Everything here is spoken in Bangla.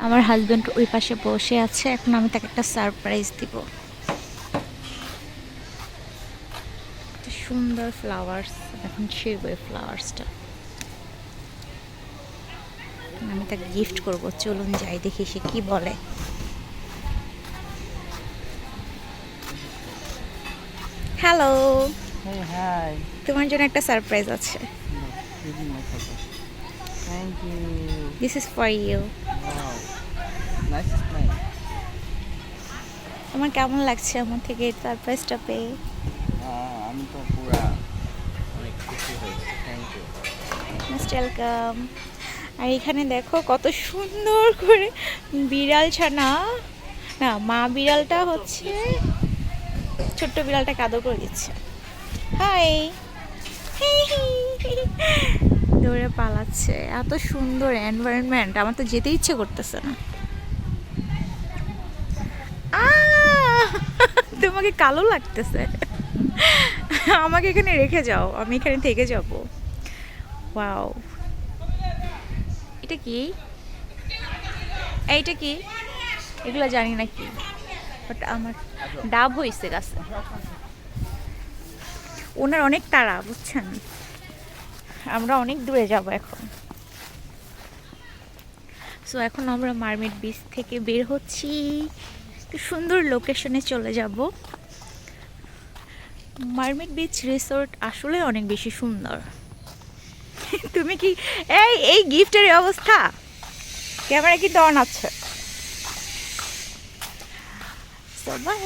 আমার হাজবেন্ড ওই পাশে বসে আছে, এখন আমি তাকে একটা সারপ্রাইজ দিব। সুন্দর ফ্লাওয়ার্স, এখন ছিড়বে ফ্লাওয়ার্সটা, আমি তাকে গিফট করব। চলুন যাই, দেখি সে কি বলে। Hello, Hey, hi. তোমার জন্য একটা সারপ্রাইজ আছে। No, this is my photo. Thank you. This is for you. Wow. Nice smile. তোমার কেমন লাগছে আমার থেকে এই সারপ্রাইজটা পেয়ে? আমি তো পুরা অনেক খুশি হয়েছি। Thank you. Most welcome. আর এখানে দেখো কত সুন্দর করে বিড়াল ছানা, না মা বিড়ালটা হচ্ছে ছোট্ট বিড়ালটাকে আদর করে দিচ্ছে। হাই, দৌড়ে পালাচ্ছে। এত সুন্দর এনভায়রনমেন্ট, আমার তো যেতে ইচ্ছে করতেছে না। তোমাকে কালো লাগতেছে, আমাকে এখানে রেখে যাও, আমি এখানে থেকে যাব। ওয়াও, এটা কি? এইটা কি? এগুলো জানি না কি, বাট আমার ডাব হয়েছে গাছে। ওনার অনেক তাড়া, বুঝছেন, আমরা অনেক দূরে যাব এখন। সো এখন আমরা মার্মেড বিচ থেকে বের হচ্ছি, একটু সুন্দর লোকেশনে চলে যাব। মার্মেড বিচ রিসোর্ট আসলে অনেক বেশি সুন্দর। তুমি কি এই গিফটের অবস্থা, ক্যামেরা কিন্তু অন আছে। So by.